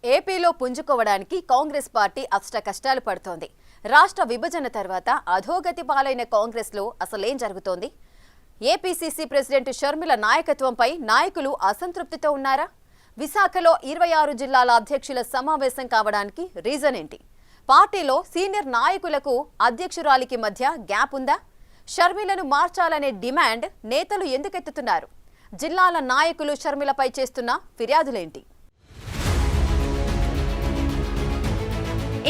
ఏపీలో పుంజుకోవడానికి కాంగ్రెస్ పార్టీ అష్ట కష్టాలు పడుతోంది. రాష్ట్ర విభజన తర్వాత అధోగతి పాలైన కాంగ్రెస్లో అసలేం జరుగుతోంది? ఏపీసీసీ ప్రెసిడెంట్ షర్మిల నాయకత్వంపై నాయకులు అసంతృప్తితో ఉన్నారా? విశాఖలో 26 జిల్లాల అధ్యక్షుల సమావేశం కావడానికి రీజన్ ఏంటి? పార్టీలో సీనియర్ నాయకులకు అధ్యక్షురాలికి మధ్య గ్యాప్ ఉందా? షర్మిలను మార్చాలనే డిమాండ్ నేతలు ఎందుకెత్తుతున్నారు? జిల్లాల నాయకులు షర్మిలపై చేస్తున్న ఫిర్యాదులేంటి?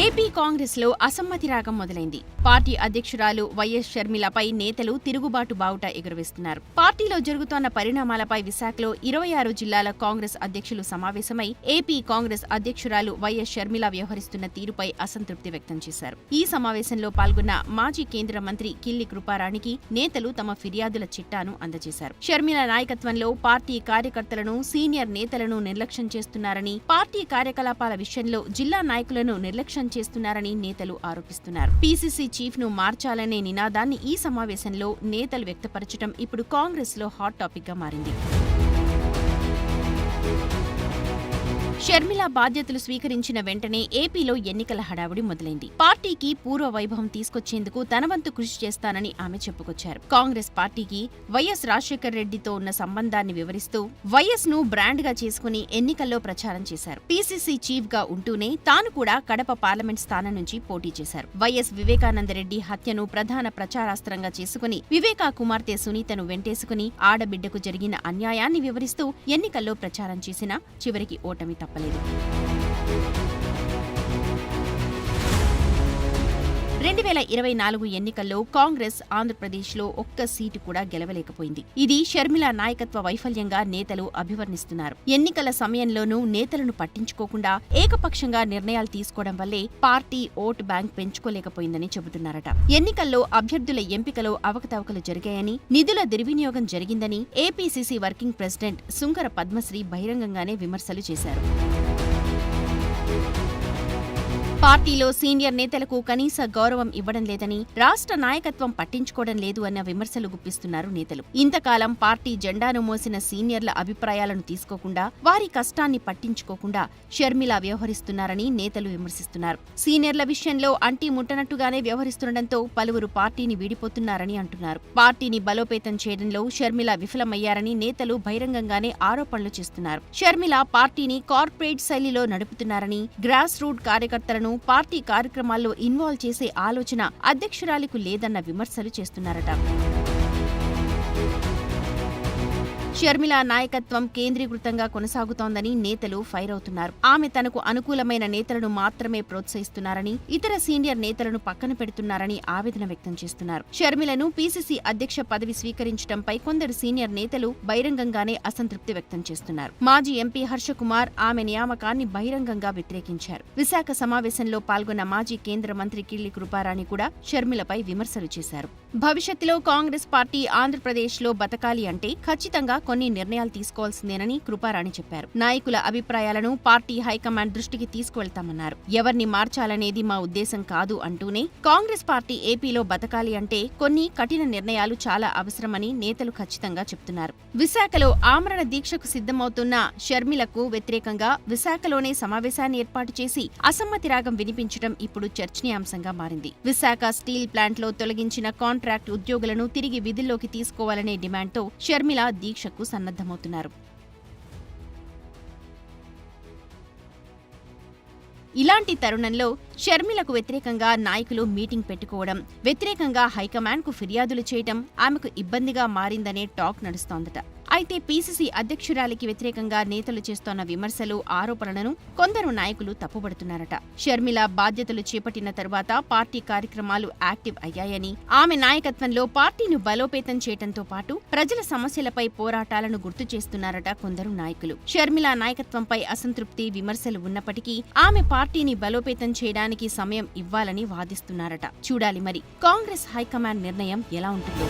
ఏపీ కాంగ్రెస్ లో అసమ్మతి రాగం మొదలైంది. పార్టీ అధ్యక్షురాలు వైఎస్ షర్మిలపై నేతలు తిరుగుబాటు బావుట ఎగురవేస్తున్నారు. పార్టీలో జరుగుతోన్న పరిణామాలపై విశాఖలో 26 జిల్లాల కాంగ్రెస్ అధ్యక్షులు సమావేశమై ఏపీ కాంగ్రెస్ అధ్యక్షురాలు వైఎస్ షర్మిల వ్యవహరిస్తున్న తీరుపై అసంతృప్తి వ్యక్తం చేశారు. ఈ సమావేశంలో పాల్గొన్న మాజీ కేంద్ర మంత్రి కిల్లి కృపారాణికి నేతలు తమ ఫిర్యాదుల చిట్టాను అందజేశారు. షర్మిల నాయకత్వంలో పార్టీ కార్యకర్తలను, సీనియర్ నేతలను నిర్లక్ష్యం చేస్తున్నారని, పార్టీ కార్యకలాపాల విషయంలో జిల్లా నాయకులను నిర్లక్ష్యం చేస్తున్నారని నేతలు ఆరోపిస్తున్నారు. పీసీసీ చీఫ్ ను మార్చాలనే నినాదాన్ని ఈ సమావేశంలో నేతలు వ్యక్తపరచడం ఇప్పుడు కాంగ్రెస్ లో హాట్ టాపిక్ గా మారింది. షర్మిల బాధ్యతలు స్వీకరించిన వెంటనే ఏపీలో ఎన్నికల హడావుడి మొదలైంది. పార్టీకి పూర్వ వైభవం తీసుకొచ్చేందుకు తన వంతు కృషి చేస్తానని ఆమె చెప్పుకొచ్చారు. కాంగ్రెస్ పార్టీకి వైఎస్ రాజశేఖర్ రెడ్డితో ఉన్న సంబంధాన్ని వివరిస్తూ వైఎస్ ను బ్రాండ్ గా చేసుకుని ఎన్నికల్లో ప్రచారం చేశారు. పీసీసీ చీఫ్ గా ఉంటూనే తాను కూడా కడప పార్లమెంట్ స్థానం నుంచి పోటీ చేశారు. వైఎస్ వివేకానందరెడ్డి హత్యను ప్రధాన ప్రచారాస్త్రంగా చేసుకుని వివేకా కుమార్తె సునీతను వెంటేసుకుని ఆడబిడ్డకు జరిగిన అన్యాయాన్ని వివరిస్తూ ఎన్నికల్లో ప్రచారం చేసినా చివరికి ఓటమి తప్పలేదు. 2024 ఎన్నికల్లో కాంగ్రెస్ ఆంధ్రప్రదేశ్లో ఒక్క సీటు కూడా గెలవలేకపోయింది. ఇది షర్మిల నాయకత్వ వైఫల్యంగా నేతలు అభివర్ణిస్తున్నారు. ఎన్నికల సమయంలోనూ నేతలను పట్టించుకోకుండా ఏకపక్షంగా నిర్ణయాలు తీసుకోవడం వల్లే పార్టీ ఓటు బ్యాంక్ పెంచుకోలేకపోయిందని చెబుతున్నారట. ఎన్నికల్లో అభ్యర్థుల ఎంపికలో అవకతవకలు జరిగాయని, నిధుల దుర్వినియోగం జరిగిందని APCC working president Sunkara Padmasri బహిరంగంగానే విమర్శలు చేశారు. పార్టీలో సీనియర్ నేతలకు కనీస గౌరవం ఇవ్వడం లేదని, రాష్ట్ర నాయకత్వం పట్టించుకోవడం లేదు అన్న విమర్శలు గుప్పిస్తున్నారు నేతలు. ఇంతకాలం పార్టీ జెండాను మోసిన సీనియర్ల అభిప్రాయాలను తీసుకోకుండా, వారి కష్టాన్ని పట్టించుకోకుండా షర్మిల వ్యవహరిస్తున్నారని నేతలు విమర్శిస్తున్నారు. సీనియర్ల విషయంలో అంటీ ముట్టనట్టుగానే వ్యవహరిస్తుండటంతో పలువురు పార్టీని వీడిపోతున్నారని అంటున్నారు. పార్టీని బలోపేతం చేయడంలో షర్మిల విఫలమయ్యారని నేతలు బహిరంగంగానే ఆరోపణలు చేస్తున్నారు. షర్మిల పార్టీని కార్పొరేట్ శైలిలో నడుపుతున్నారని, గ్రాస్ రూట్ కార్యకర్తలను పార్టీ కార్యక్రమాల్లో ఇన్వాల్వ్ చేసే ఆలోచన అధ్యక్షురాలికు లేదన్న విమర్శలు చేస్తున్నారట. షర్మిల నాయకత్వం కేంద్రీకృతంగా కొనసాగుతోందని నేతలు ఫైర్ అవుతున్నారు. ఆమె తనకు అనుకూలమైన నేతలను మాత్రమే ప్రోత్సహిస్తున్నారని, ఇతర సీనియర్ నేతలను పక్కన పెడుతున్నారని ఆవేదన వ్యక్తం చేస్తున్నారు. షర్మిలను పీసీసీ అధ్యక్ష పదవి స్వీకరించడంపై కొందరు సీనియర్ నేతలు బహిరంగంగానే అసంతృప్తి వ్యక్తం చేస్తున్నారు. మాజీ ఎంపీ హర్షకుమార్ ఆమె నియామకాన్ని బహిరంగంగా వ్యతిరేకించారు. విశాఖ సమావేశంలో పాల్గొన్న మాజీ కేంద్ర మంత్రి కిల్లి కృపారాణి కూడా షర్మిలపై విమర్శలు చేశారు. భవిష్యత్తులో కాంగ్రెస్ పార్టీ ఆంధ్రప్రదేశ్లో బతకాలి అంటే ఖచ్చితంగా కొన్ని నిర్ణయాలు తీసుకోవాల్సిందేనని కృపారాణి చెప్పారు. నాయకుల అభిప్రాయాలను పార్టీ హైకమాండ్ దృష్టికి తీసుకువెళ్తామన్నారు. ఎవరిని మార్చాలనేది మా ఉద్దేశం కాదు అంటూనే కాంగ్రెస్ పార్టీ ఏపీలో బతకాలి అంటే కొన్ని కఠిన నిర్ణయాలు చాలా అవసరమని నేతలు ఖచ్చితంగా చెప్తున్నారు. విశాఖలో ఆమరణ దీక్షకు సిద్ధమవుతున్న షర్మిలకు వ్యతిరేకంగా విశాఖలోనే సమావేశాన్ని ఏర్పాటు చేసి అసమ్మతి రాగం వినిపించడం ఇప్పుడు చర్చనీయాంశంగా మారింది. విశాఖ స్టీల్ ప్లాంట్లో తొలగించిన కాంట్రాక్ట్ ఉద్యోగులను తిరిగి విధుల్లోకి తీసుకోవాలనే డిమాండ్తో షర్మిల దీక్షకు సన్నద్ధమవుతున్నారు. ఇలాంటి తరుణంలో షర్మిలకు వ్యతిరేకంగా నాయకులు మీటింగ్ పెట్టుకోవడం, వ్యతిరేకంగా హైకమాండ్కు ఫిర్యాదులు చేయడం ఆమెకు ఇబ్బందిగా మారిందనే టాక్ నడుస్తోందట. అయితే పీసీసీ అధ్యక్షురాలికి వ్యతిరేకంగా నేతలు చేస్తోన్న విమర్శలు, ఆరోపణలను కొందరు నాయకులు తప్పుబడుతున్నారట. షర్మిల బాధ్యతలు చేపట్టిన తరువాత పార్టీ కార్యక్రమాలు యాక్టివ్ అయ్యాయని, ఆమె నాయకత్వంలో పార్టీని బలోపేతం చేయడంతో పాటు ప్రజల సమస్యలపై పోరాటాలను గుర్తు చేస్తున్నారట కొందరు నాయకులు. షర్మిల నాయకత్వంపై అసంతృప్తి, విమర్శలు ఉన్నప్పటికీ ఆమె పార్టీని బలోపేతం చేయడానికి సమయం ఇవ్వాలని వాదిస్తున్నారట. చూడాలి మరి కాంగ్రెస్ హైకమాండ్ నిర్ణయం ఎలా ఉంటుందో.